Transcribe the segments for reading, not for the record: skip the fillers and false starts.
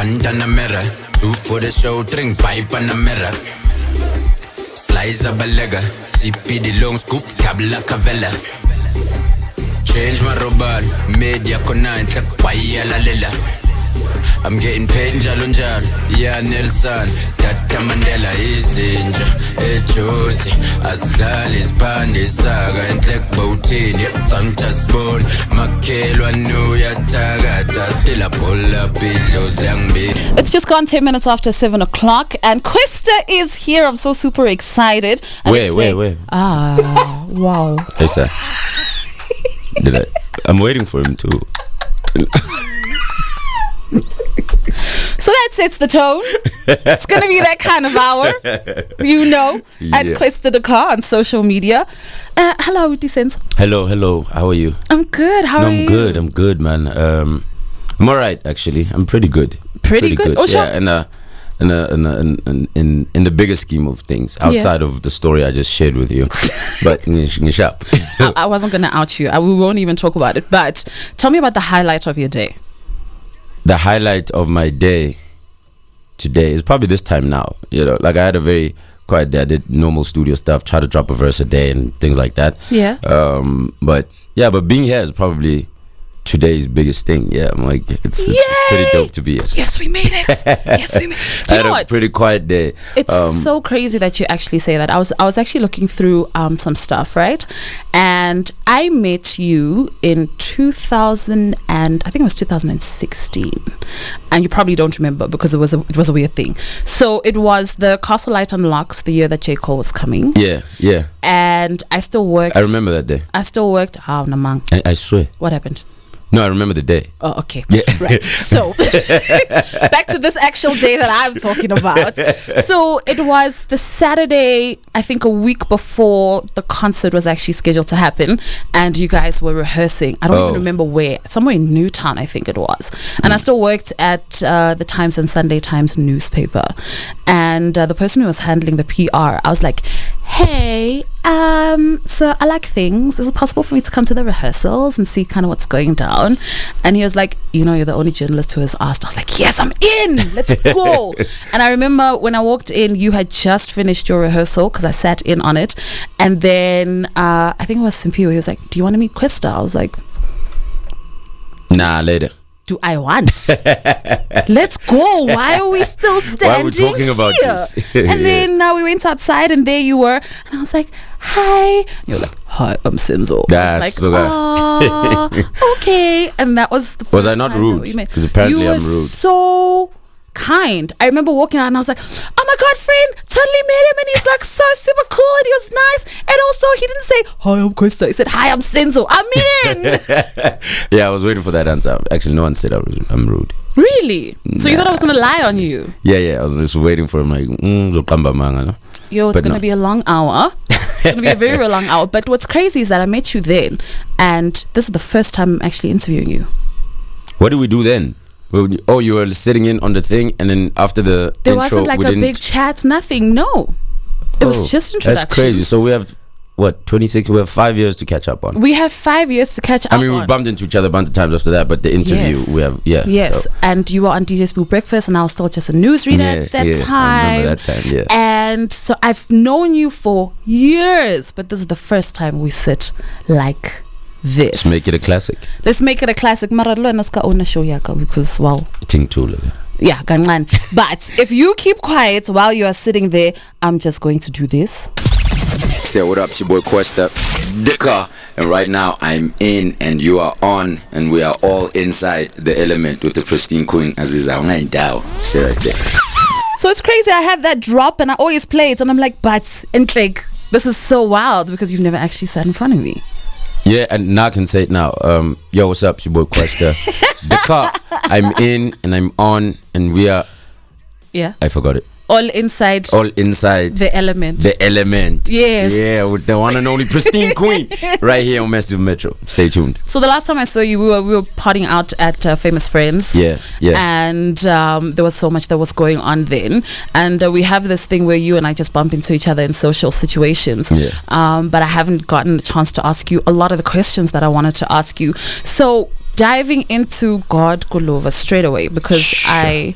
Guantanamera, 2 for the show, drink pipe and a mirror. Slice up a legger, CP the long scoop, kabla cavella. Change my robot, media kona, intlek paya la lila. I'm getting paid njalo njalo, yeah Nelson, Tata Mandela izinja, ejozi, Azizzar isibhande saga, intlek bowtini, yaqamta sibone, makhelwa nuyathakatha, still a pull up idlozi langibili. It's just gone 10 minutes after 7 o'clock and Kwesta is here. I'm so super excited. Wait. Ah, wow. Hey, sir. I'm waiting for him too. So that sets the tone. It's going to be that kind of hour, at Kwesta the Car on social media. Hello, Decent. Hello. How are you? I'm good. How are you? I'm good, man. I'm all right, actually. I'm pretty good. Pretty good? Oh, sure. Yeah, in the bigger scheme of things, outside of the story I just shared with you. But I wasn't going to out you. We won't even talk about it. But tell me about the highlight of your day. The highlight of my day today is probably this time now. Like I had a very quiet day. I did normal studio stuff, try to drop a verse a day and things like that. Yeah. But being here is probably today's biggest thing. Yeah, I'm like, it's pretty dope to be here. Yes, we made it. I had a pretty quiet day. It's so crazy that you actually say that. I was actually looking through some stuff, right? And I met you in 2000 and I think it was 2016, and you probably don't remember because it was a weird thing. So it was the Castle Light Unlocks, the year that J. Cole was coming. Yeah. And I still worked. I remember that day. I still worked. Oh, namang. I swear. What happened? No, I remember the day. Oh, okay. Yeah. Right. So, back to this actual day that I'm talking about. So, it was the Saturday, I think a week before the concert was actually scheduled to happen. And you guys were rehearsing. I don't even remember where. Somewhere in Newtown, I think it was. And I still worked at the Times and Sunday Times newspaper. And the person who was handling the PR, I was like, hey, so I like things. Is it possible for me to come to the rehearsals and see kind of what's going down? And he was like, you're the only journalist who has asked. I was like, yes, I'm in. Let's go. And I remember when I walked in, you had just finished your rehearsal because I sat in on it. And then I think it was Simpiwe. He was like, do you want to meet Kwesta? I was like, nah, later. Do I want? Let's go. Why are we still standing Why are we talking about this? And then we went outside and there you were. And I was like, hi. And you're like, hi, I'm Senzo. That's I was like, okay. And that was the first Was I not time rude? Because apparently I'm rude. You were so kind. I remember walking out and I was like, oh my god, friend, totally met him and he's like so super cool and he was nice. And also he didn't say, hi, I'm Kwesta. He said, hi, I'm Senzo. I'm in. Yeah, I was waiting for that answer. Actually, no one said I'm rude. Really? So you thought I was going to lie on you? Yeah. I was just waiting for him like, Yo, it's going to be a long hour. It's going to be a very, very long hour. But what's crazy is that I met you then and this is the first time I'm actually interviewing you. What did we do then? Oh, you were sitting in on the thing and then after the there intro, wasn't like a big chat, nothing. No, it was just introduction. That's crazy. So we have 26? We have 5 years to catch up on. We have 5 years to catch up on. I mean, we bumped into each other a bunch of times after that, but the interview we have, Yes, so. And you were on DJ's Blue Breakfast and I was still just a newsreader at that time. I remember that time, yeah. And so I've known you for years, but this is the first time we sit like this. Let's make it a classic. Because, well, yeah, gangan. But if you keep quiet while you are sitting there, I'm just going to do this. Say what up, it's your boy Kwesta Dicker, and right now I'm in and you are on and we are all inside the element with the Pristine Queen Azizzar. Stay right there. So it's crazy, I have that drop and I always play it and I'm like, but and like this is so wild because you've never actually sat in front of me. Yeah, and now I can say it now. Yo, what's up, it's your boy Kwesta Dicker. I'm in and I'm on and we are I forgot it. All inside the element. The element. Yes. Yeah, with the one and only Pristine Queen right here on Massive Metro. Stay tuned. So the last time I saw you, we were partying out at Famous Friends. Yeah. And there was so much that was going on then. And we have this thing where you and I just bump into each other in social situations. Yeah. But I haven't gotten a chance to ask you a lot of the questions that I wanted to ask you. So diving into GodGolova straight away, because Sure.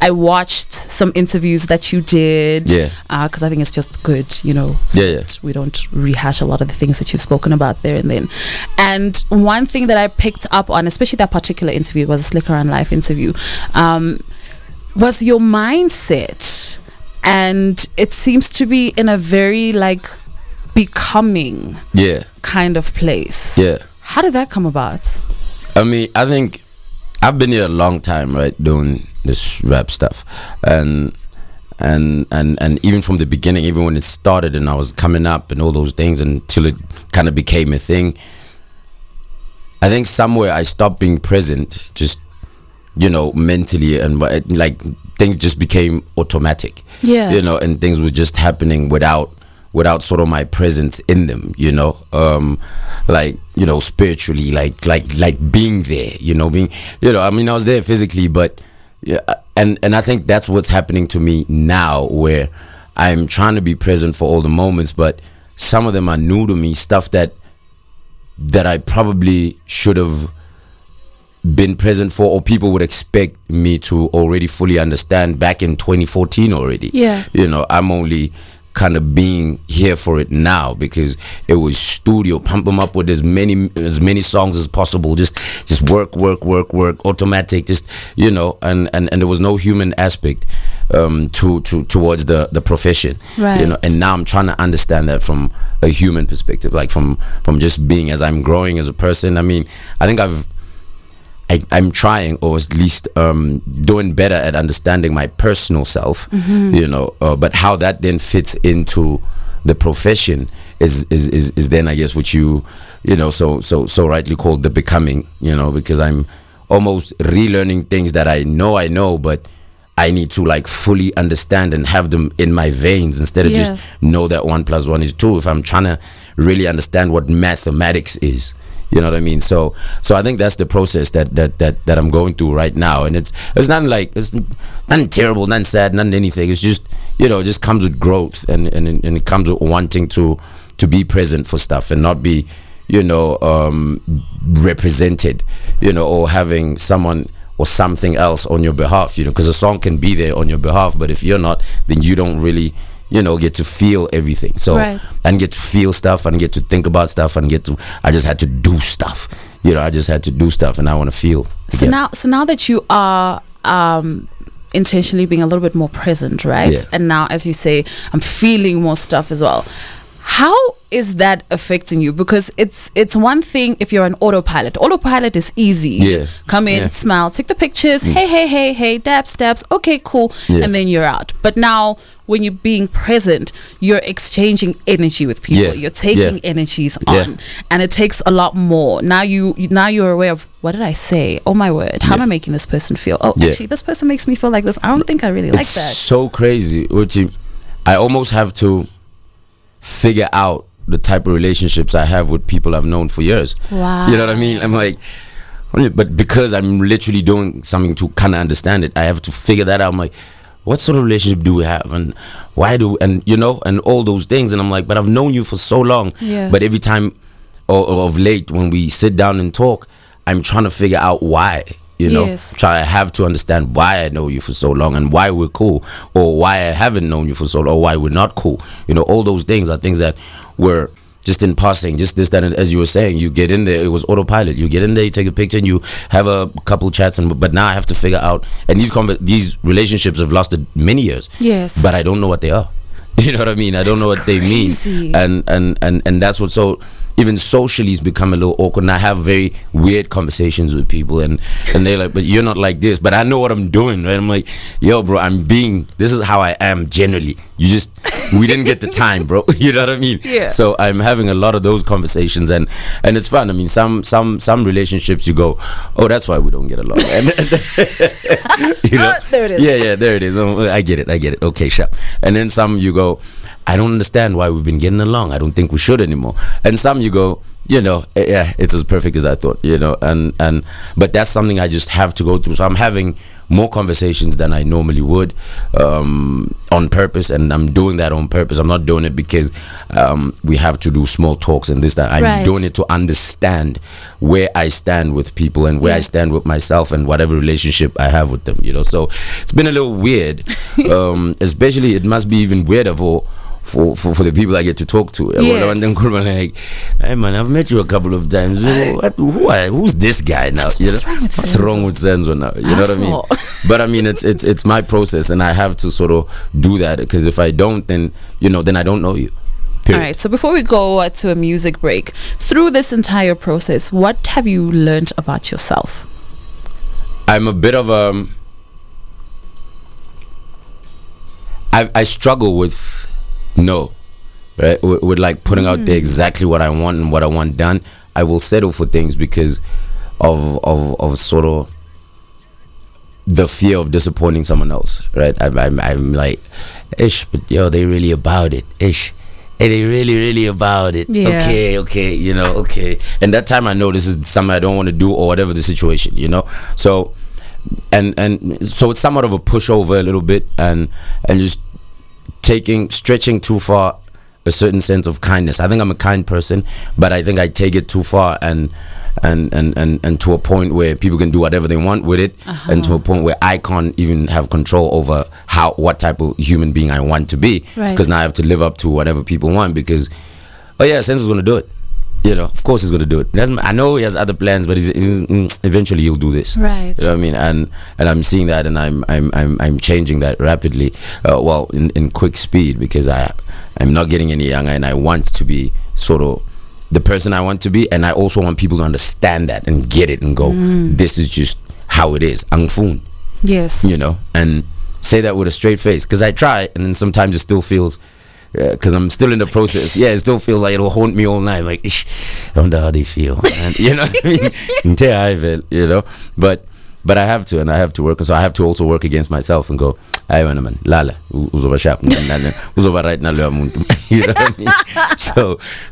I watched some interviews that you did. Yeah. Because I think it's just good, so Yeah. that we don't rehash a lot of the things that you've spoken about there and then. And one thing that I picked up on, especially that particular interview, was a Slicker on Life interview, was your mindset. And it seems to be in a very becoming kind of place. Yeah. How did that come about? I mean, I think I've been here a long time, right, doing this rap stuff, and even from the beginning, even when it started and I was coming up and all those things until it kind of became a thing. I think somewhere I stopped being present, just mentally, and things just became automatic. Yeah. And things were just happening without sort of my presence in them, spiritually, like being there, I mean, I was there physically, but yeah, and I think that's what's happening to me now, where I'm trying to be present for all the moments, but some of them are new to me, stuff that I probably should have been present for, or people would expect me to already fully understand back in 2014 already. Yeah. I'm only kind of being here for it now because it was studio, pump them up with as many songs as possible, just work, automatic, just and there was no human aspect towards the profession, right? And now I'm trying to understand that from a human perspective, like from just being, as I'm growing as a person. I mean, I think I'm trying, or at least doing better at understanding my personal self, but how that then fits into the profession is then, I guess, what you so rightly called the becoming, because I'm almost relearning things that I know, but I need to fully understand and have them in my veins instead of just know that 1 + 1 is 2. If I'm trying to really understand what mathematics is. You know what I mean? So I think that's the process that I'm going through right now, and it's nothing it's nothing terrible, nothing sad, nothing anything. It's just it just comes with growth, and it comes with wanting to be present for stuff and not be represented, or having someone or something else on your behalf, because a song can be there on your behalf, but if you're not, then you don't really get to feel everything. So and get to feel stuff and get to think about stuff and I just had to do stuff. I just had to do stuff, and I want to feel. So now that you are intentionally being a little bit more present, right? Yeah. And now, as you say, I'm feeling more stuff as well. How is that affecting you? Because it's one thing if you're an autopilot. Autopilot is easy. Yeah. Come in, smile, take the pictures. Hey, dabs. Okay, cool. Yeah. And then you're out. But now, when you're being present, you're exchanging energy with people. Yeah. You're taking energies on, Yeah. and it takes a lot more. Now you're aware of, what did I say? Oh my word! How am I making this person feel? Oh, actually, this person makes me feel like this. I don't think I really like that. It's so crazy. I almost have to figure out the type of relationships I have with people I've known for years. Wow. You know what I mean? I'm like, but because I'm literally doing something to kind of understand it, I have to figure that out. I'm like, what sort of relationship do we have, and why and all those things. And I'm like, but I've known you for so long. Yeah. But every time or of late when we sit down and talk, I'm trying to figure out why. Yes. I have to understand why I know you for so long and why we're cool, or why I haven't known you for so long, or why we're not cool. All those things are things that were just in passing, just this, that, and as you were saying, you get in there, it was autopilot. You get in there, you take a picture, and you have a couple chats, but now I have to figure out, and these relationships have lasted many years. Yes. But I don't know what they are. You know what I mean? I don't know what they mean. And that's what, so even socially it's become a little awkward, and I have very weird conversations with people, and they're like, but you're not like this, but I know what I'm doing, right? I'm like, yo bro, this is how I am generally. We didn't get the time, bro. You know what I mean? Yeah. So I'm having a lot of those conversations, and it's fun. I mean, some relationships you go, oh, that's why we don't get along. And there it is. Yeah, there it is. Oh, I get it. Okay, sharp. And then some you go, I don't understand why we've been getting along. I don't think we should anymore. And some you go, yeah, it's as perfect as I thought, and but that's something I just have to go through. So I'm having more conversations than I normally would, on purpose, and I'm doing that on purpose. I'm not doing it because we have to do small talks and this, that. I'm doing it to understand where I stand with people and where I stand with myself and whatever relationship I have with them, So it's been a little weird, especially it must be even weirder for the people I get to talk to. Yes. And then like, hey man, I've met you a couple of times. Who's this guy now? What's wrong with Senzo now? You know what I mean? But I mean, it's my process, and I have to sort of do that, because if I don't, then then I don't know you. Period. All right. So before we go to a music break, through this entire process, what have you learned about yourself? I'm a bit of I struggle with right, with like putting out there exactly what I want and what I want done. I will settle for things because of sort of the fear of disappointing someone else, right? I'm like, ish, but they really about it, ish. Hey, they really about it. Yeah. Okay, okay. And that time I know this is something I don't want to do, or whatever the situation, So and so it's somewhat of a pushover a little bit, and just stretching too far a certain sense of kindness. I think I'm a kind person, but I think I take it too far, and to a point where people can do whatever they want with it, and to a point where I can't even have control over what type of human being I want to be, because now I have to live up to whatever people want, because Senzo's gonna do it. Of course he's going to do it. I know he has other plans, but he's eventually he'll do this. Right. You know what I mean? And I'm seeing that, and I'm changing that rapidly. In quick speed, because I'm not getting any younger, and I want to be sort of the person I want to be, and I also want people to understand that and get it and go, this is just how it is. Angfun. Yes. And say that with a straight face, because I try, and then sometimes it still feels. Because I'm still in the process. Yeah, it still feels like it'll haunt me all night. Like, I wonder how they feel. And, you know what I mean? But I have to, and I have to work. So I have to also work against myself and go, "Hey man, lala, uzoba sharp, uzoba right now, you know what I mean?"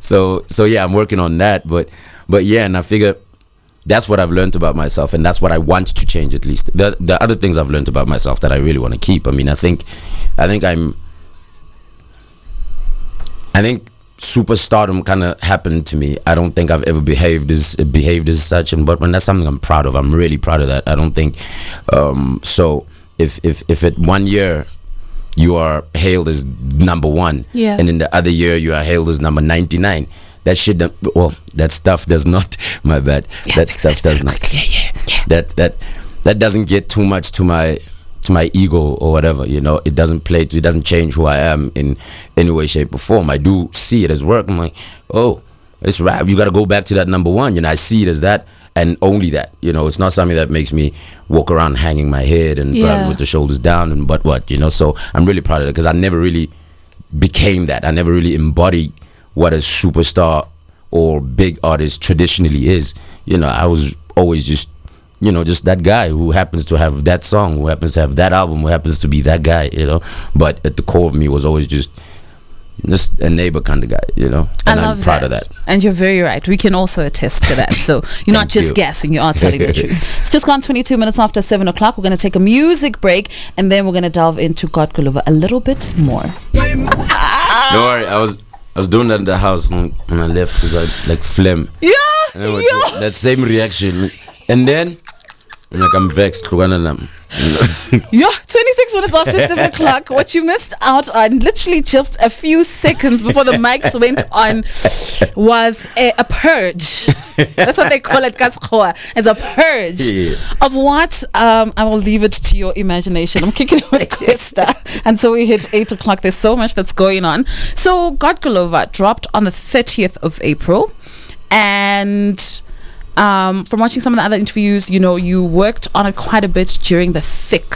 So yeah, I'm working on that. But yeah, and I figure that's what I've learned about myself, and that's what I want to change, at least. The other things I've learned about myself that I really want to keep. I mean, I think superstardom kind of happened to me. I don't think I've ever behaved as such, but when that's something I'm proud of. I'm really proud of that. I don't think so. If at 1 year you are hailed as number 1, and in the other year you are hailed as number 99, that stuff does not. My bad. That stuff does not. Yeah. That doesn't get too much to my ego or whatever, it doesn't change who I am in any way, shape, or form. I do see it as work. I'm like, oh, it's rap. You got to go back to that number 1. I see it as that, and only that. It's not something that makes me walk around hanging my head and with the shoulders down and but what. So I'm really proud of it, because I never really became that. I never really embodied what a superstar or big artist traditionally is. I was always just that guy who happens to have that song, who happens to have that album, who happens to be that guy, But at the core of me was always just a neighbor kind of guy, And I'm proud of that. And you're very right. We can also attest to that. So you're not just guessing, you are telling the truth. It's just gone 22 minutes after 7 o'clock. We're going to take a music break, and then we're going to delve into GodGolova a little bit more. Don't worry, I was doing that in the house when I left, because I like phlegm. Yeah. That same reaction. And then I'm vexed. Yeah, 26 minutes after 7 o'clock. What you missed out on, literally just a few seconds before the mics went on, was a purge. That's what they call it, Kaskhoa, as a purge of what? I will leave it to your imagination. I'm kicking it with Kwesta. And so we hit 8 o'clock. There's so much that's going on. So GodGolova dropped on the 30th of April. And from watching some of the other interviews, you worked on it quite a bit during the thick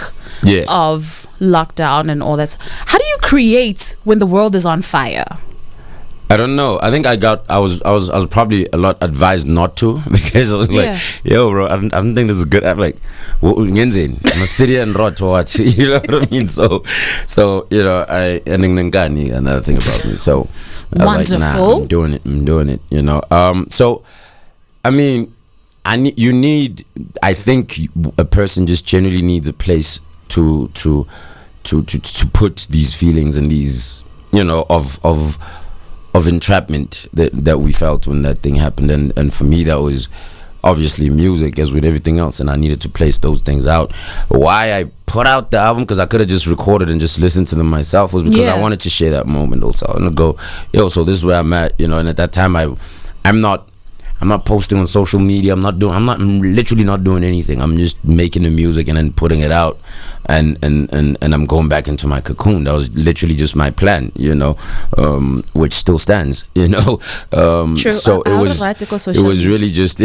of lockdown and all that. How do you create when the world is on fire? I don't know. I think I was probably a lot advised not to, because I was like, yo bro, I don't think this is good. I'm like, I'm a city and rot to watch. You know what I mean? So I and another thing about me. So I was like, nah, Wonderful. I'm doing it, you know. So, I mean, I think a person just generally needs a place to put these feelings and these, you know, of entrapment that we felt when that thing happened. And for me, that was obviously music, as with everything else, and I needed to place those things out. Why I put out the album, because I could have just recorded and just listened to them myself, was because I wanted to share that moment also. I want to go, yo, so this is where I'm at, you know. And at that time, I'm not posting on social media. I'm literally not doing anything. I'm just making the music and then putting it out, and I'm going back into my cocoon. That was literally just my plan, you know, which still stands, you know. True. So it was really just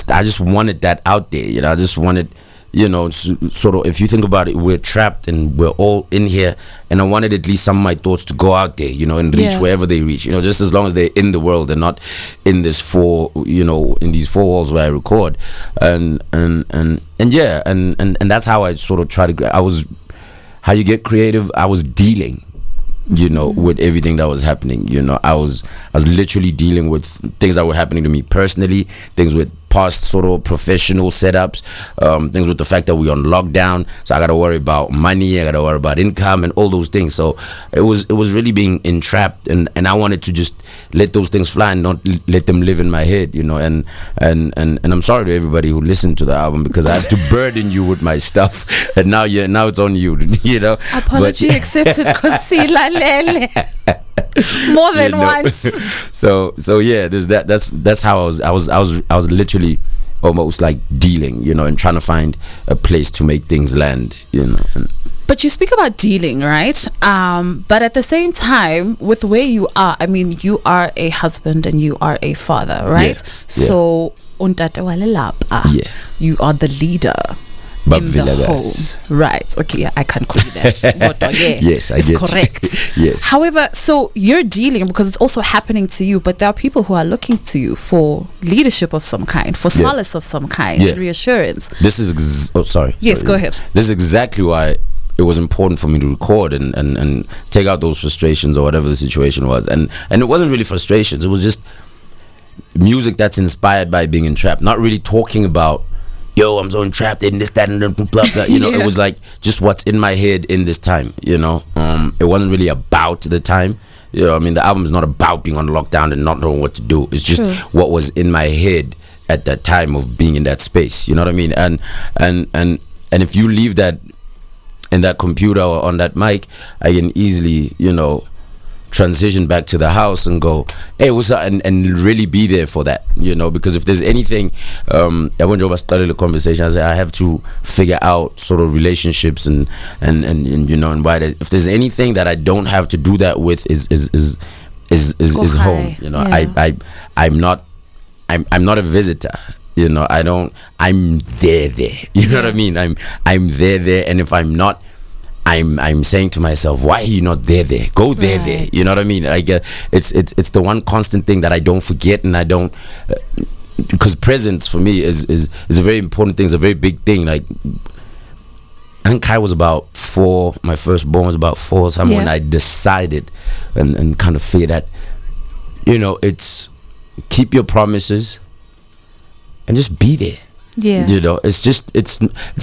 I just wanted that out there, you know. I just wanted, you know, sort of, if you think about it, we're trapped and we're all in here, and I wanted at least some of my thoughts to go out there, you know, and reach wherever they reach, you know, just as long as they're in the world and not in these four walls where I record, and that's how I sort of try to. How you get creative. I was dealing, you know, with everything that was happening. You know, I was literally dealing with things that were happening to me personally, things with past sort of professional setups, things with the fact that we're on lockdown, so I gotta worry about money, I gotta worry about income and all those things. So it was really being entrapped, and I wanted to just let those things fly and not let them live in my head, you know. And I'm sorry to everybody who listened to the album, because I have to burden you with my stuff, and now it's on you, you know. Apology accepted, Kosila Lele. More than once. So yeah, there's that. That's how I was literally almost like dealing, you know, and trying to find a place to make things land, you know. But you speak about dealing, right? But at the same time, with where you are, I mean, you are a husband and you are a father, right? Yeah. So untate wa lelapa, you are the leader in the home, right? Okay, I can't call you that. But yes, I it's get correct. Yes. However, so you're dealing because it's also happening to you, but there are people who are looking to you for leadership of some kind, for solace of some kind, reassurance. This is sorry. Yes, go ahead. This is exactly why it was important for me to record and take out those frustrations or whatever the situation was, and it wasn't really frustrations. It was just music that's inspired by being entrapped, not really talking about, yo, I'm so entrapped in this, that, and blah, blah. You know, it was like just what's in my head in this time, you know. It wasn't really about the time. You know, I mean, the album is not about being on lockdown and not knowing what to do. It's just what was in my head at that time of being in that space. You know what I mean? And if you leave that in that computer or on that mic, I can easily, you know, transition back to the house and go, hey, what's up, and really be there for that, you know. Because if there's anything, when Joba started the conversation, I said I have to figure out sort of relationships and you know, and why if there's anything that I don't have to do that with is home, you know. I'm not a visitor, you know. I'm there, you know what I mean. I'm there, and if I'm not, I'm saying to myself, why are you not there? Go there. You know what I mean? Like it's the one constant thing that I don't forget, and I don't, because presence for me is a very important thing. It's a very big thing. Like, I think Kai was about 4. My firstborn was about 4. So when I decided and kind of figured that, you know, it's keep your promises and just be there. Yeah, you know, it's just it's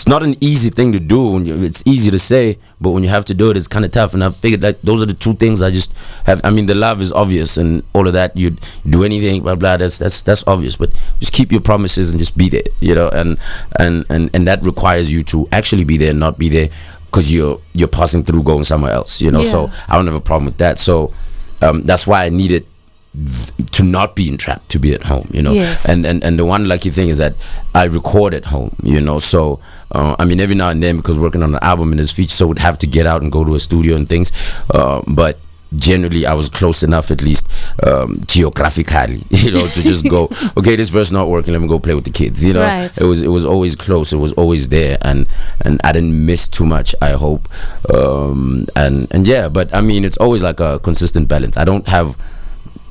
not an easy thing to do. It's easy to say, but when you have to do it, it's kind of tough. And I figured that those are the two things I just have. I mean, the love is obvious, and all of that. You do anything, blah blah. That's obvious, but just keep your promises and just be there. You know, and that requires you to actually be there, and not be there because you're passing through, going somewhere else. You know, so I don't have a problem with that. So that's why I needed to not be entrapped, to be at home, you know. And the one lucky thing is that I record at home, you know. So I mean, every now and then, because working on an album in his feature, so would have to get out and go to a studio and things, but generally I was close enough, at least geographically, you know, to just go, okay, this verse not working, let me go play with the kids, you know. It was always close, it was always there, and I didn't miss too much, I hope. And yeah, but I mean, it's always like a consistent balance. I don't have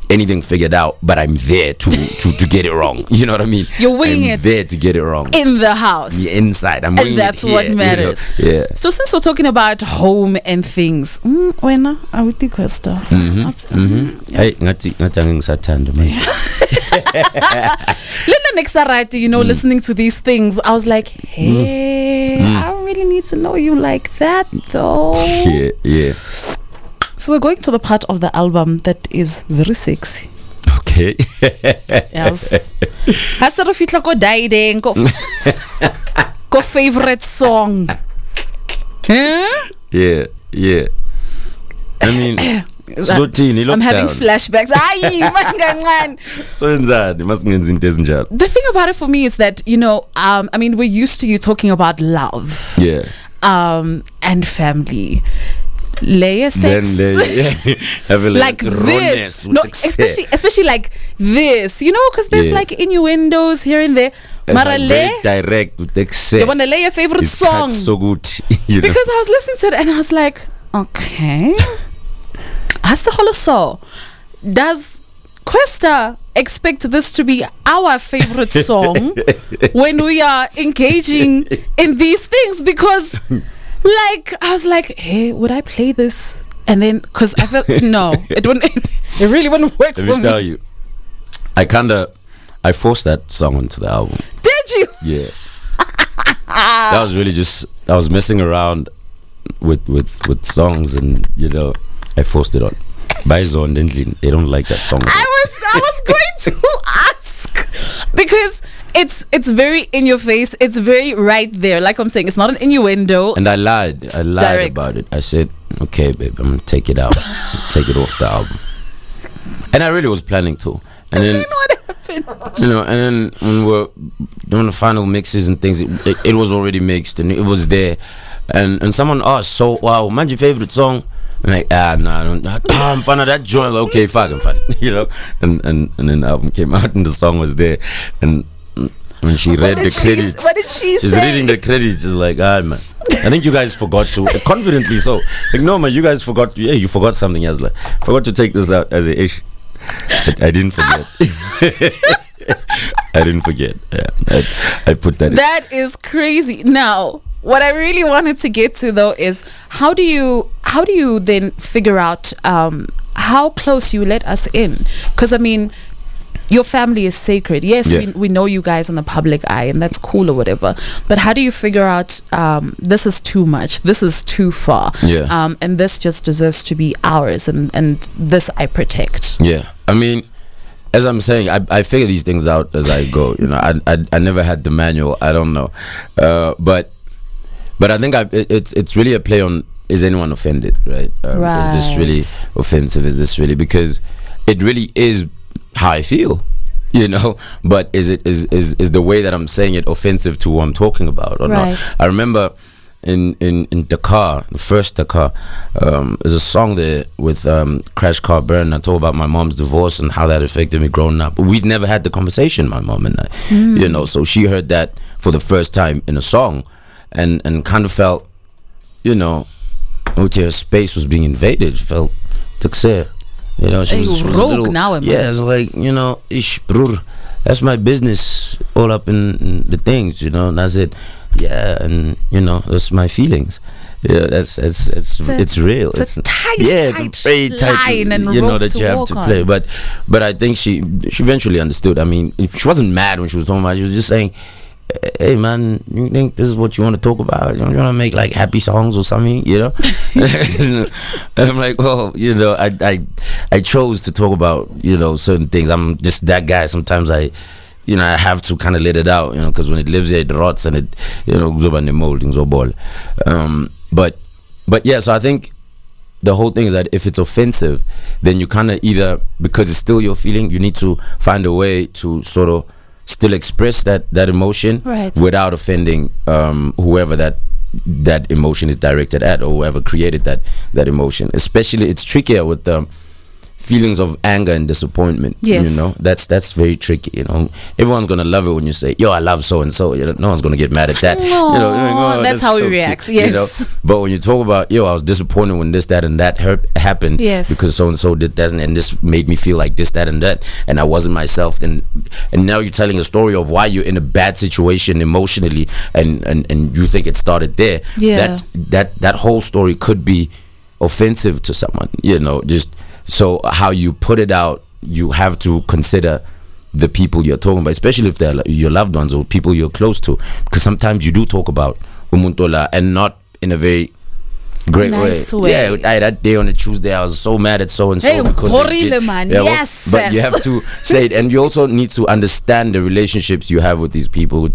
anything figured out, but I'm there to get it wrong. You know what I mean? You're winging it. There to get it wrong. In the house. Yeah, inside. I'm and winging that's it here, what matters. You know? Yeah. So since we're talking about home and things, wena awuthi Kwesta. Hey, ngathi angisathanda man. Linda Nexarati, listening to these things, I was like, hey, I really need to know you like that though. Yeah. So we're going to the part of the album that is very sexy. Okay. Yes. Has to fitla ko daideng ko favorite song. Huh? Yeah. I mean, I'm having flashbacks. The thing about it for me is that, I mean, we're used to you talking about love. Yeah. And family. Layer sex. Have a like this. No, especially like this, because there's like innuendos here and there. Like very direct with excess. They want to lay your favorite song. So good. Because I was listening to it and I was like, okay. So does Kwesta expect this to be our favorite song when we are engaging in these things? Because I was like, hey, would I play this? And then, because I felt, no, it really wouldn't work for me. Let me tell you, I forced that song onto the album. Did you? Yeah. That was really I was messing around with songs and, I forced it on. By Zone, they don't like that song. I was going to ask because it's very in your face. It's very right there. Like I'm saying, it's not an innuendo. And I lied direct. about it. I said, okay, babe, I'm gonna take it out, take it off the album. And I really was planning to. And then what happened? And then when we were doing the final mixes and things, it was already mixed and it was there. And someone asked, so wow, what's your favorite song? I'm like, I'm fun of that joint. Okay, fucking fun, And then the album came out and the song was there. And when she read the credits, what did she say? She's reading the credits. It's like, man, I think you guys forgot to confidently. So, like, no, man, you guys forgot. Yeah, you forgot something else. Like, forgot to take this out as a ish. But I didn't forget. I didn't forget. Yeah, I put that. That is crazy. Now, what I really wanted to get to though is how do you then figure out how close you let us in? Because I mean, your family is sacred. Yes, we know you guys in the public eye, and that's cool or whatever. But how do you figure out this is too much, this is too far, and this just deserves to be ours, and this I protect? Yeah, I mean, as I'm saying, I figure these things out as I go. I never had the manual. I don't know, but I think it's really a play on, is anyone offended, right? Right. Is this really offensive? Is this really, because it really is how I feel, but is the way that I'm saying it offensive to who I'm talking about or not? I remember in Dakar, the first Dakar, there's a song there with Crash Car Burn. I talk about my mom's divorce and how that affected me growing up. We'd never had the conversation, my mom and I, so she heard that for the first time in a song and kind of felt, her space was being invaded. Felt taxer. She was rogue now, yeah, it's like, ish, brur, that's my business, all up in the things, and I said, yeah, and that's my feelings. Yeah, it's real. It's a tight, it's a very tight line and that you have to play. But I think she eventually understood. I mean, she wasn't mad when she was talking about it. She was just saying, hey man, you think this is what you want to talk about? You want to make like happy songs or something, And I'm like, well, I chose to talk about certain things. I'm just that guy. Sometimes I have to kind of let it out, because when it lives there, it rots and it goes over in the moldings or ball. But yeah, so I think the whole thing is that if it's offensive, then you kind of either, because it's still your feeling, you need to find a way to sort of still express that emotion without offending whoever that emotion is directed at, or whoever created that emotion. Especially, it's trickier with feelings of anger and disappointment. Yes. You know, that's very tricky. You know, everyone's gonna love it when you say, "Yo, I love so and so." You know, no one's gonna get mad at that. No, you know, like, oh, that's how we so react. cute, Yes. You know? But when you talk about, yo, I was disappointed when this, that, and that happened. Yes. Because so and so did that, and this made me feel like this, that, and that, and I wasn't myself. And now you're telling a story of why you're in a bad situation emotionally, and you think it started there. Yeah. That whole story could be offensive to someone. You know, just so how you put it out, you have to consider the people you're talking about, especially if they're your loved ones or people you're close to, because sometimes you do talk about umuntola and not in a very great nice way. way. Yeah, that day on a Tuesday, I was so mad at so and so Hey, because they did- man. Yeah, well, Yes, but you have to say it, and you also need to understand the relationships you have with these people.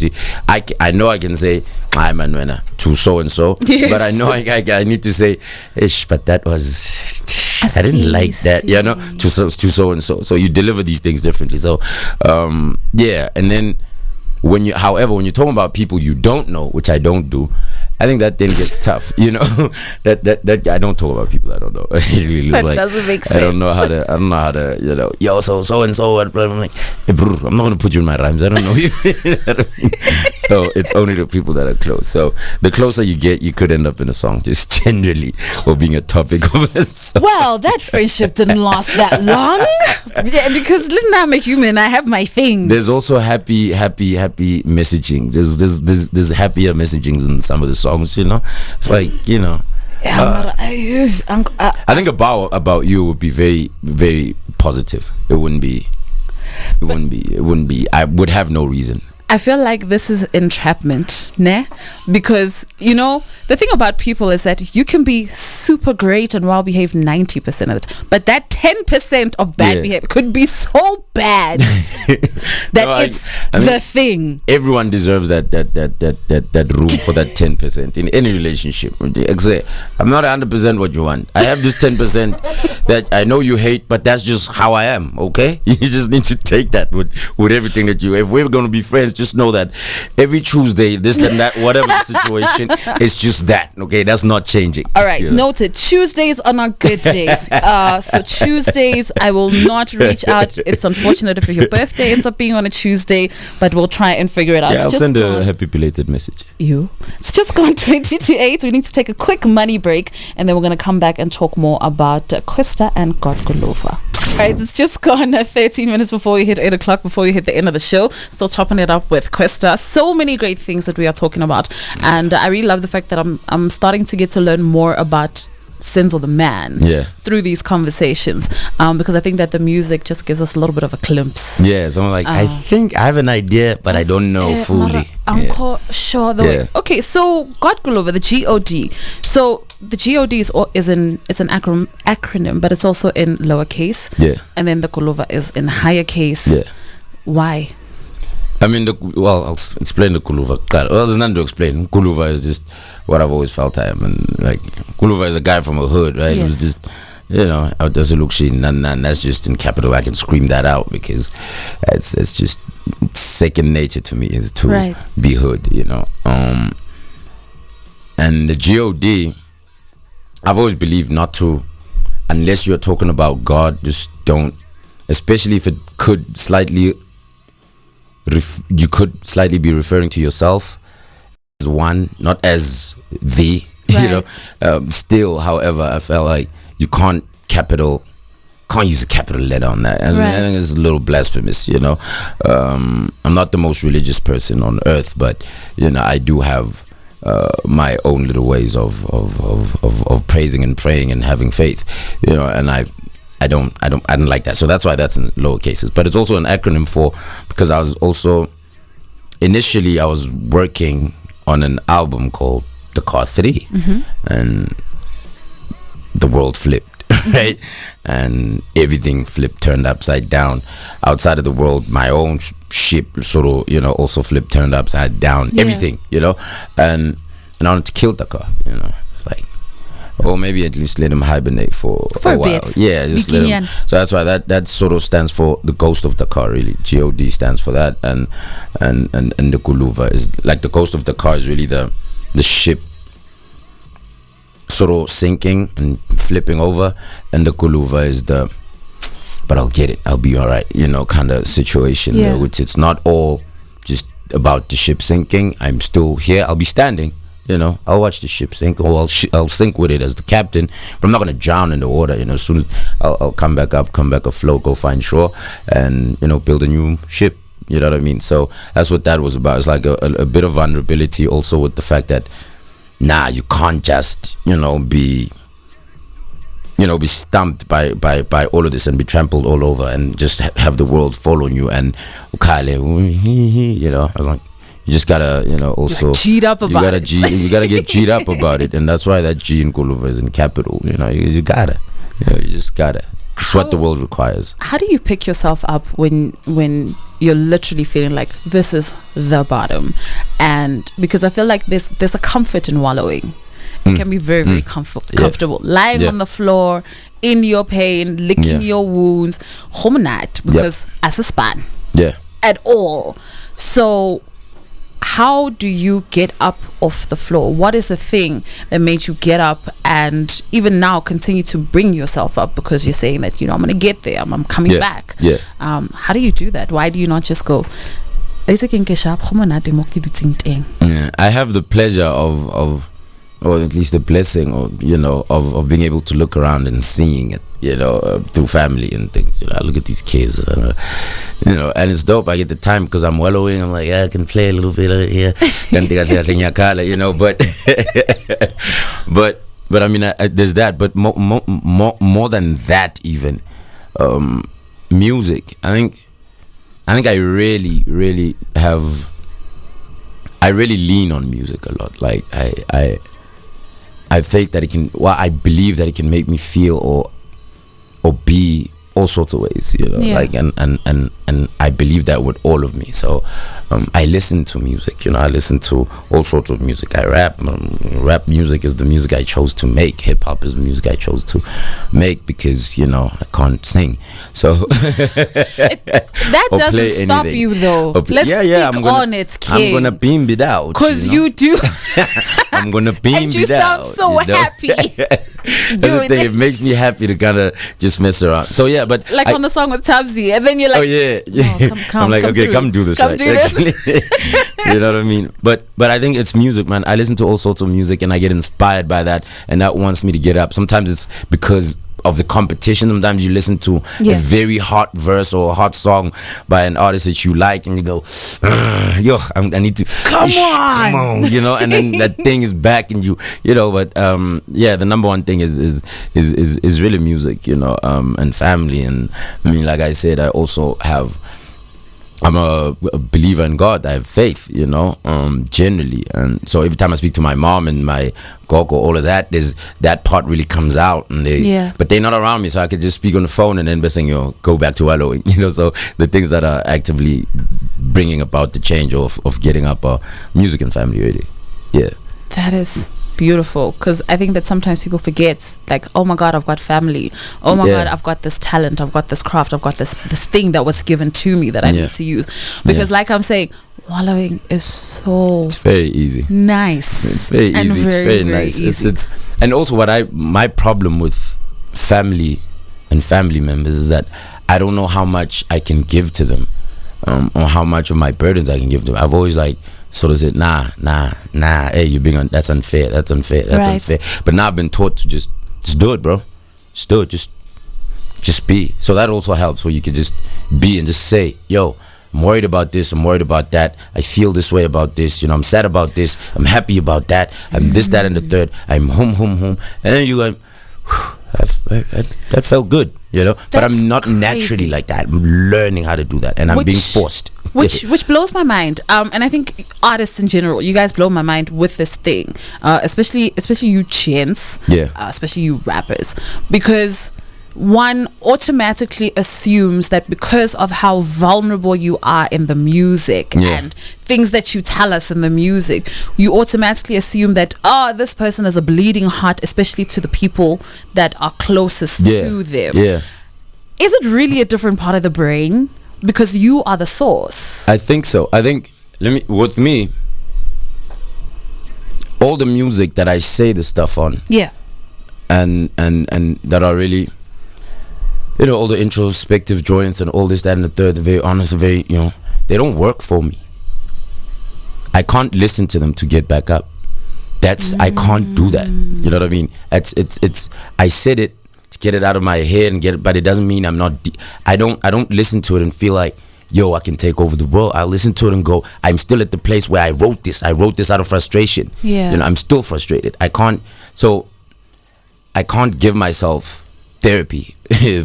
I know I can say "Hi, Manuela" to so and so, Yes. but I know I need to say, "Ish," but that was. I didn't like that, you know, to so and so. So you deliver these things differently. So, yeah, and then when you're talking about people you don't know, which I don't do, I think that then gets tough, you know. that I don't talk about people I don't know. It really That like, doesn't make sense. I don't know how to, you know, yo, so and so. I'm like, hey, bro, I'm not gonna put you in my rhymes. I don't know you. So it's only the people that are close. So the closer you get, you could end up in a song, just generally, or being a topic of a song. Well, that friendship didn't last that long. Yeah, because listen, I'm a human. I have my things. There's also happy messaging. There's happier messagings in some of the songs, you know. It's like, you know, I think about you would be very, very positive. It wouldn't be. I would have no reason. I feel like this is entrapment, ne? Because, you know, the thing about people is that you can be super great and well behaved 90% of the time, but that 10% of bad behavior could be so bad that No, it's I mean, the thing. Everyone deserves that room for that 10% in any relationship. I'm not 100% what you want. I have this 10% that I know you hate, but that's just how I am. Okay, you just need to take that with everything that you. If we're gonna be friends, just know that every Tuesday, this and that, whatever the situation, it's just that. Okay, that's not changing. All right, you know? noted. Tuesdays are not good days. So Tuesdays, I will not reach out. It's unfortunate if your birthday ends up being on a Tuesday, but we'll try and figure it out. Yeah, I'll It's send just a gone- happy belated message. It's just gone 20 to 8. We need to take a quick money break, and then we're going to come back and talk more about Kwesta and GodGolova. All right, it's just gone 13 minutes before we hit 8 o'clock, before we hit the end of the show. Still chopping it up with Kwesta. So many great things that we are talking about, and I really love the fact that I'm starting to get to learn more about Senzo the man through these conversations, because I think that the music just gives us a little bit of a glimpse. Yeah, so I'm like, I think I have an idea, but I don't know fully. I'm quite sure the way. Okay, so GodGolova, the G.o.d. So the G.o.d is an acronym, but it's also in lowercase. Yeah. And then the Guluva is in higher case. Yeah. Why? I mean, I'll explain the Guluva. Well, there's nothing to explain. Guluva is just what I've always felt I am. And like, Guluva is a guy from a hood, right? It was just, you know, out does it look shit, and that's just in capital. I can scream that out because it's just second nature to me is to be hood, you know. And the G.o.d, I've always believed not to, unless you're talking about God, just don't, especially if it could slightly you could slightly be referring to yourself as one, not as the, you know. Still, however, I felt like you can't use a capital letter on that. And I think it's a little blasphemous, you know. I'm not the most religious person on earth, but you know, I do have my own little ways of praising and praying and having faith, you know, and I don't like that. So that's why that's in lower cases. But it's also an acronym because I was also initially I was working on an album called The Car 3, and the world flipped, right? And everything turned upside down. Outside of the world, my own ship sort of, you know, also turned upside down. Everything, you know, and I wanted to kill the car, you know, like. Or maybe at least let him hibernate for a while. Bit. Yeah, just let him. So that's why that sort of stands for the ghost of the car, really. G.o.d stands for that, and the Guluva is like the ghost of the car is really the ship sort of sinking and flipping over, and the Guluva is the but I'll get it. I'll be all right. Kind of situation. Yeah. Which it's not all just about the ship sinking. I'm still here. I'll be standing. I'll watch the ship sink, or I'll sink with it as the captain, but I'm not gonna drown in the water. As soon as I'll come back afloat, go find shore, and build a new ship. You know what I mean? So that's what that was about. It's like a bit of vulnerability, also with the fact that you can't just be stumped by all of this and be trampled all over and just have the world following you. And I was like, you just gotta, also like G'd up about it. You gotta get G'd up about it, and that's why that G in Guluva is in capital. You gotta, you just gotta. It's what the world requires. How do you pick yourself up when you're literally feeling like this is the bottom? And because I feel like there's a comfort in wallowing. It can be very, very comfortable. Lying on the floor in your pain, licking your wounds, hominat, because as a span. Yeah. At all. So how do you get up off the floor? What is the thing that made you get up and even now continue to bring yourself up, because you're saying that I'm gonna get there, I'm coming back. How do you do that? Why do you not just go I have the pleasure of or at least the blessing of being able to look around and seeing it through family and things. I look at these kids and it's dope. I get the time because I'm wallowing. I'm like, I can play a little bit here. But I mean, there's that. But more than that, even music. I think I really lean on music a lot. Like I think that it can. Well, I believe that it can make me feel or be all sorts of ways, like and I believe that with all of me. So I listen to music, I listen to all sorts of music. I rap. Rap music is the music I chose to make. Hip hop is the music I chose to make because I can't sing. So that doesn't stop anything. you though. Let's speak on it, kid. I'm gonna beam it out because you do. I'm gonna beam and you it out. sound so happy. That's the thing. It makes me happy to kind of just mess around. So yeah, but like on the song with Tabzi, and then you're like, oh yeah. Come, I'm like, come okay, through. come do this. Come do this. You know what I mean? But I think it's music, man. I listen to all sorts of music and I get inspired by that, and that wants me to get up. Sometimes it's because of the competition. Sometimes you listen to a very hot verse or a hot song by an artist that you like, and you go, I need to come on, and then that thing is back, and But the number one thing is really music, and family. And I mean, like I said, I'm a believer in God. I have faith, generally. And so every time I speak to my mom and my gogo, all of that, that part really comes out. And but they're not around me, so I could just speak on the phone and then be saying, go back to wallowing. So the things that are actively bringing about the change of getting up are music and family, really. Yeah. That is beautiful, because I think that sometimes people forget, like, oh my God, I've got family, oh my God, I've got this talent, I've got this craft, I've got this thing that was given to me that I need to use, because like I'm saying, wallowing is it's very easy, nice, it's very easy, and it's very nice, easy. It's and also my problem with family and family members is that I don't know how much I can give to them, or how much of my burdens I can give them. I've always sort of said, nah, hey, you're being that's unfair. Unfair. But now I've been taught to just do it, bro. Just do it. Just be. So that also helps, where you can just be and just say, yo, I'm worried about this, I'm worried about that, I feel this way about this, I'm sad about this, I'm happy about that, I'm this, that, and the third, I'm home. And then you go, that felt good, but I'm not naturally like that. I'm learning how to do that, and I'm being forced. Which blows my mind, and I think artists in general, you guys blow my mind with this thing, especially you gents, especially you rappers, because one automatically assumes that because of how vulnerable you are in the music and things that you tell us in the music, you automatically assume that this person has a bleeding heart, especially to the people that are closest to them. Is it really a different part of the brain? Because you are the source. I think so. I think with me, all the music that I say the stuff on, and that are really all the introspective joints and all this, that, and the third, the very honest, very, they don't work for me. I can't listen to them to get back up. I can't do that. You know what I mean? It's I said it to get it out of my head and get it, but it doesn't mean I'm not. I don't listen to it and feel like, yo, I can take over the world. I listen to it and go, I'm still at the place where I wrote this. I wrote this out of frustration. Yeah. I'm still frustrated. I can't give myself therapy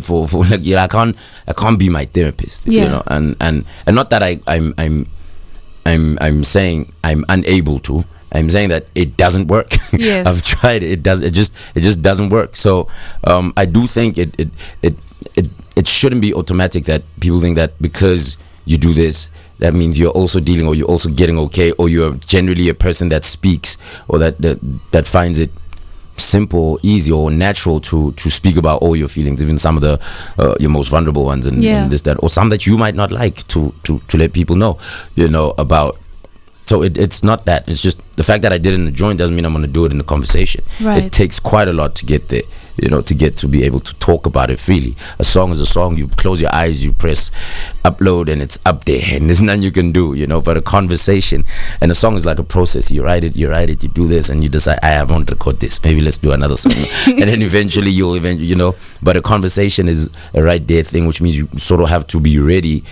for like, I can't be my therapist. Yeah. And not that I'm saying I'm unable to. I'm saying that it doesn't work. Yes. I've tried it. It just doesn't work. So I do think it shouldn't be automatic that people think that because you do this, that means you're also dealing, or you're also getting okay, or you're generally a person that speaks, or that finds it simple, easy, or natural to speak about all your feelings, even some of the your most vulnerable ones, and this, that, or some that you might not like to let people know about. So it's not that. It's just the fact that I did it in the joint doesn't mean I'm going to do it in the conversation. Right. It takes quite a lot to get there, to get to be able to talk about it freely. A song is a song. You close your eyes, you press upload, and it's up there, and there's nothing you can do, But a conversation, and a song is like a process. You write it, you do this, and you decide, I want to record this. Maybe let's do another song, and then eventually you'll But a conversation is a right there thing, which means you sort of have to be ready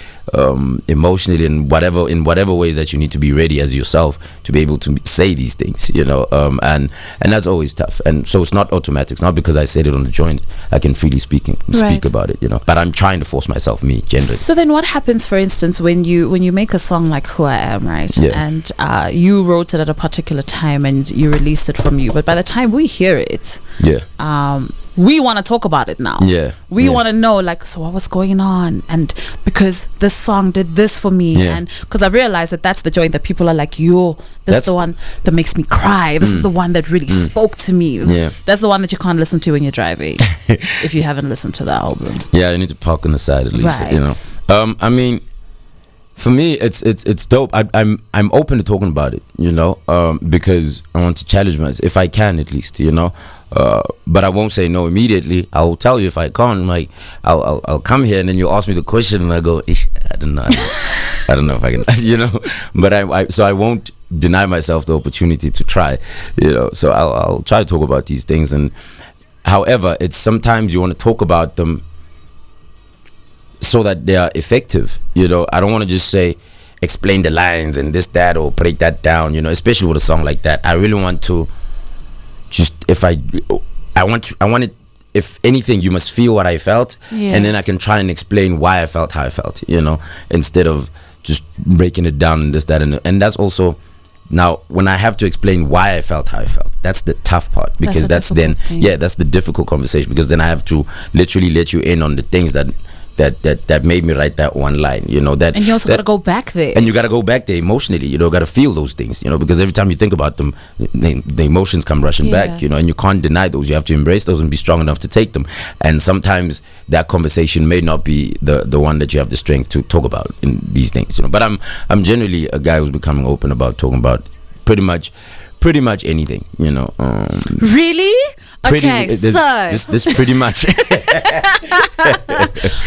emotionally, in whatever ways that you need to be ready as yourself to be able to say these things, and that's always tough. And so it's not automatic. It's not because I said it on the joint I can freely speak about it, but I'm trying to force myself, me generally. So then what happens, for instance, when you make a song like Who I Am, right? Yeah. And you wrote it at a particular time and you released it from you, but by the time we hear it, we want to talk about it now. We want to know, like, so what was going on, and because this song did this for me, and because I realized that that's the joint that people are like, yo, this is the one that makes me cry, this is the one that really spoke to me. That's the one that you can't listen to when you're driving if you haven't listened to the album. You need to park on the side at least, right. I mean, for me, it's dope. I'm open to talking about it, because I want to challenge myself, if I can, at least, but I won't say no immediately. I'll tell you if I can't. Like, I'll come here and then you ask me the question and I go, I don't know. I don't know if I can, But so I won't deny myself the opportunity to try, So I'll try to talk about these things. And however, it's sometimes you want to talk about them so that they are effective. I don't want to just say explain the lines and this, that, or break that down. Especially with a song like that. I really want to. Just I want it. If anything, you must feel what I felt, and then I can try and explain why I felt how I felt. Instead of just breaking it down and this, that, and that's also now when I have to explain why I felt how I felt. That's the tough part, because that's the difficult conversation, because then I have to literally let you in on the things that made me write that one line, that. And you also got to go back there. And you got to go back there emotionally, got to feel those things, because every time you think about them, the emotions come rushing back, and you can't deny those. You have to embrace those and be strong enough to take them. And sometimes that conversation may not be the one that you have the strength to talk about in these things, But I'm generally a guy who's becoming open about talking about pretty much anything, Really? Okay, so this pretty much.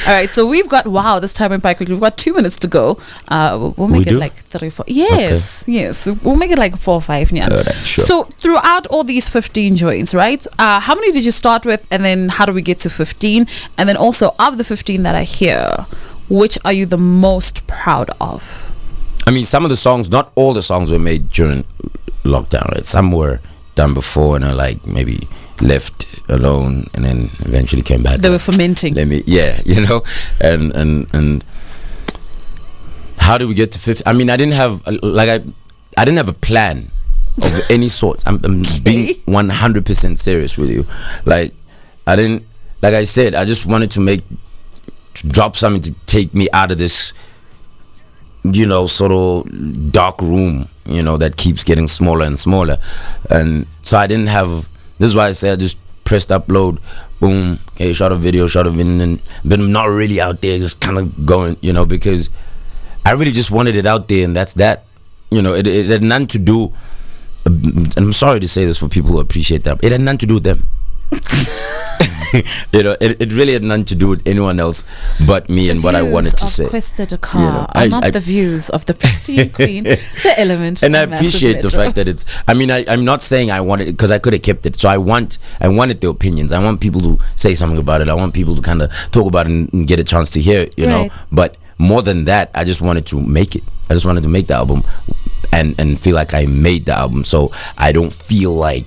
All right, so we've got this time went by quickly. We've got 2 minutes to go. We'll make it like 3 or 4. Yes, okay. Yes. We'll make it like 4 or 5. Yeah. Right, sure. So throughout all these 15 joints, right? How many did you start with, and then how do we get to 15? And then also, of the 15 that are here, which are you the most proud of? I mean, some of the songs, not all the songs were made during lockdown, right? Some were done before and are like maybe left alone and then eventually came back. They were fermenting. And how did we get to 50? I mean, I didn't have I didn't have a plan of any sort. I'm being 100% serious with you. Like I said, I just wanted to drop something to take me out of this, sort of dark room, that keeps getting smaller and smaller. And so I didn't have. This is why I said I just pressed upload, boom, okay, shot a video, and but I'm not really out there just kind of going, because I really just wanted it out there, and that's that. It had nothing to do, and I'm sorry to say this for people who appreciate that, it had nothing to do with them. it really had nothing to do with anyone else but me and what I wanted to say. Kwesta Dakar are not the views of the Pristine Queen, the Element. And I appreciate the fact that it's. I mean, I'm not saying I wanted it because I could have kept it. So I wanted the opinions. I want people to say something about it. I want people to kind of talk about it and get a chance to hear it. You know, but more than that, I just wanted to make it. I just wanted to make the album, and feel like I made the album. So I don't feel like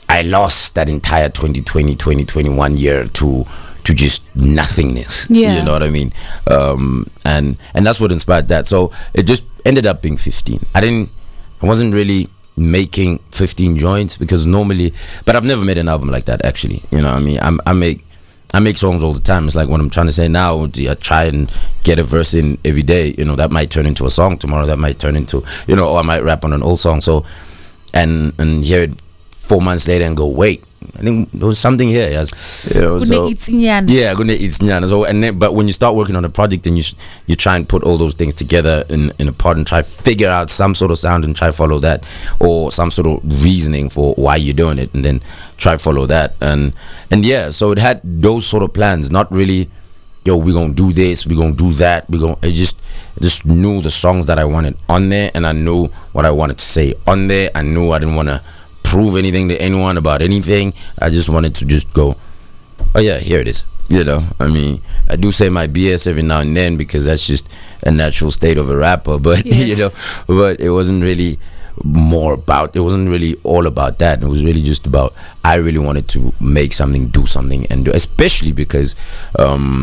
I lost that entire 2020, 2021 year to just nothingness. Yeah. You know what I mean? And that's what inspired that. So it just ended up being 15. I wasn't really making 15 joints because normally, but I've never made an album like that actually. You know what I mean? I make songs all the time. It's like what I'm trying to say now. I try and get a verse in every day. You know, that might turn into a song tomorrow. That might turn into, you know, or I might rap on an old song. So, and hear it 4 months later and go, wait, I think there was something here. Yes. Yeah, so, and then, but when you start working on a project and you try and put all those things together in a pot and try to figure out some sort of sound and try to follow that, or some sort of reasoning for why you're doing it, and then try to follow that, and yeah, so it had those sort of plans, not really, yo, we're gonna do this, we're gonna do that, I just knew the songs that I wanted on there, and I knew what I wanted to say on there. I knew I didn't want to prove anything to anyone about anything. I just wanted to just go, oh yeah, here it is. You know, I mean, I do say my BS every now and then because that's just a natural state of a rapper, but you know, but it wasn't really it wasn't really all about that. It was really just about, I really wanted to make something, do something, and especially because of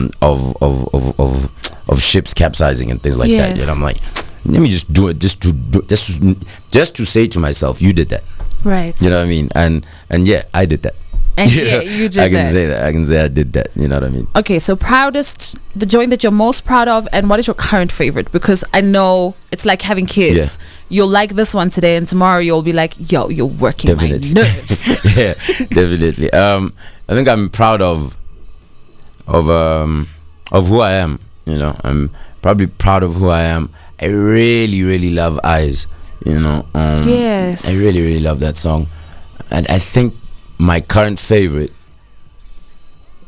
ships capsizing and things like that. You know, I'm like, let me just do it just to say to myself, you did that. Right. You know what I mean? And yeah, I did that. And yeah, you did that. I can say that. I can say I did that. You know what I mean? Okay, so the joint that you're most proud of, and what is your current favorite? Because I know it's like having kids. Yeah. You'll like this one today, and tomorrow you'll be like, yo, you're working my nerves. Yeah, definitely. I think I'm proud of who I am. You know, I'm probably proud of who I am. I really, really love Eyes. You know, yes, I really, really love that song, and I think my current favorite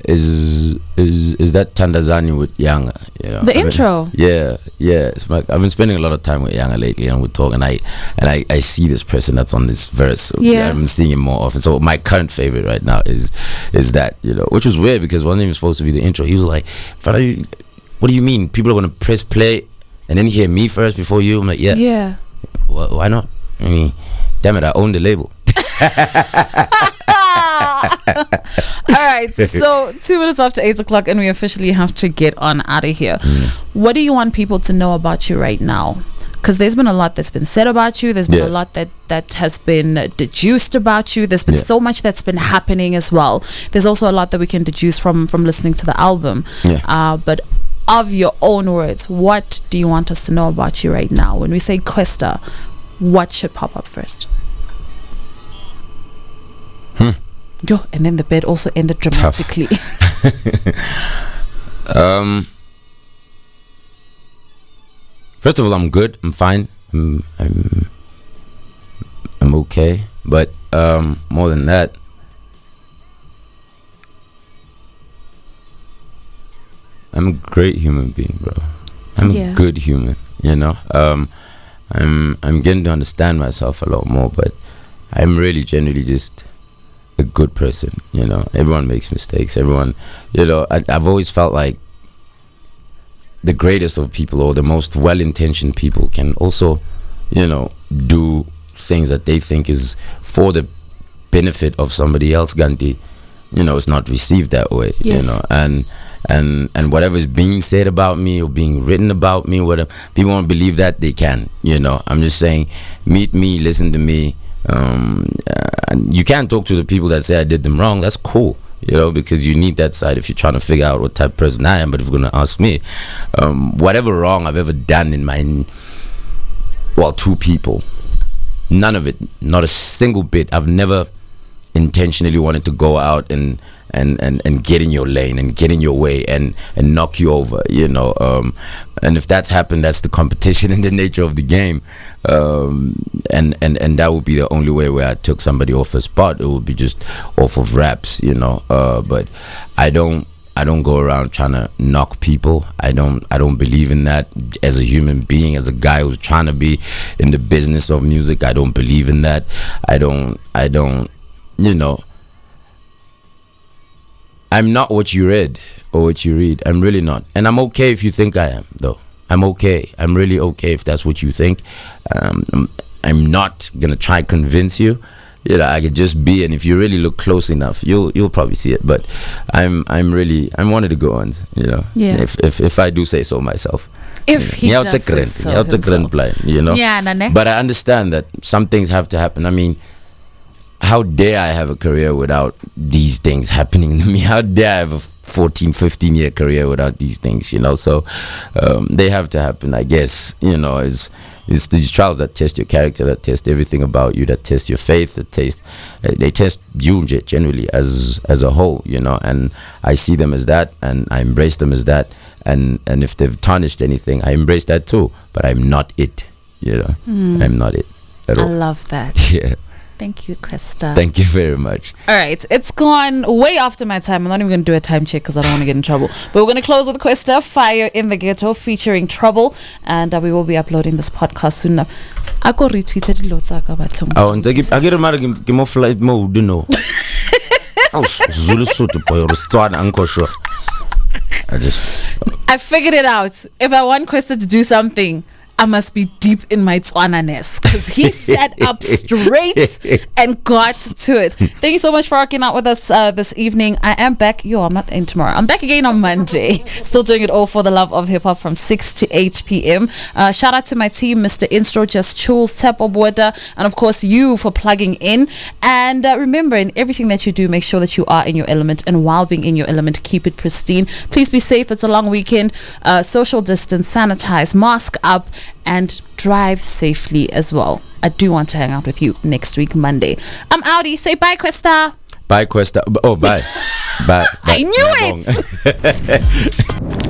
is that Tandazani with Yanga. You know, the intro. Yeah. I've been spending a lot of time with Yanga lately, and we talk, and I see this person that's on this verse. So yeah, I'm seeing him more often. So my current favorite right now is that, you know, which was weird because it wasn't even supposed to be the intro. He was like, what do you mean? People are gonna press play and then hear me first before you? I'm like, yeah. Well, why not? I mean, damn it, I own the label. All right, so 2 minutes after 8 o'clock, and we officially have to get on out of here. What do you want people to know about you right now? Because there's been a lot that's been said about you. There's been a lot that has been deduced about you. There's been so much that's been happening as well. There's also a lot that we can deduce from listening to the album. But of your own words, what do you want us to know about you right now? When we say Kwesta, what should pop up first? Yo, and then the bed also ended dramatically. First of all, I'm good. I'm fine. I'm okay. But more than that, I'm a great human being, bro. I'm a good human, you know. I'm getting to understand myself a lot more, but I'm really generally just a good person, you know. Everyone makes mistakes. Everyone, you know, I've always felt like the greatest of people, or the most well-intentioned people, can also, you know, do things that they think is for the benefit of somebody else. Ganti, you know, it's not received that way. You know, and whatever's being said about me or being written about me, whatever, people won't believe that, they can, you know. I'm just saying, meet me, listen to me. And you can't talk to the people that say I did them wrong. That's cool, you know, because you need that side if you're trying to figure out what type of person I am. But if you're going to ask me, whatever wrong I've ever done in my, well, 2 people, none of it, not a single bit. I've never intentionally wanted to go out and get in your lane and get in your way and knock you over, and if that's happened, that's the competition and the nature of the game, and that would be the only way where I took somebody off a spot. It would be just off of raps, but I don't go around trying to knock people. I don't believe in that. As a human being, as a guy who's trying to be in the business of music, I don't believe in that. I don't I'm not what you read or what you read. I'm really not. And I'm okay if you think I am, though. I'm okay. I'm really okay if that's what you think. I'm not gonna try to convince you. I could just be, and if you really look close enough, you'll probably see it. But I'm one of the good ones, Yeah. If I do say so myself. If he does say so himself. Yeah, Nane. But I understand that some things have to happen. I mean, how dare I have a career without these things happening to me? How dare I have a 14, 15 year career without these things, So they have to happen, I guess. It's these trials that test your character, that test everything about you, that test your faith, they test you generally as a whole, and I see them as that, and I embrace them as that, and if they've tarnished anything, I embrace that too, but I'm not it, I'm not it at all. I love that. Yeah. Thank you, Kwesta. Thank you very much. All right, it's gone way after my time. I'm not even going to do a time check because I don't want to get in trouble. But we're going to close with Kwesta, Fire in the Ghetto, featuring Trouble. And we will be uploading this podcast soon enough. I go retweeted I get a matter of flight mode, I figured it out. If I want Kwesta to do something, I must be deep in my Tswana-ness, because he sat up straight and got to it. Thank you so much for rocking out with us this evening. I am back. I'm not in tomorrow. I'm back again on Monday. Still doing it all for the love of hip hop from 6 to 8 p.m. Shout out to my team, Mr. Instro, Just Chules, Tepo Border, and of course you for plugging in. And remember, in everything that you do, make sure that you are in your element. And while being in your element, keep it pristine. Please be safe. It's a long weekend. Social distance, sanitize, mask up, and drive safely as well. I do want to hang out with you next week, Monday. I'm outie. Say bye, Kwesta. Bye, Kwesta. Oh, bye. Bye. I knew it.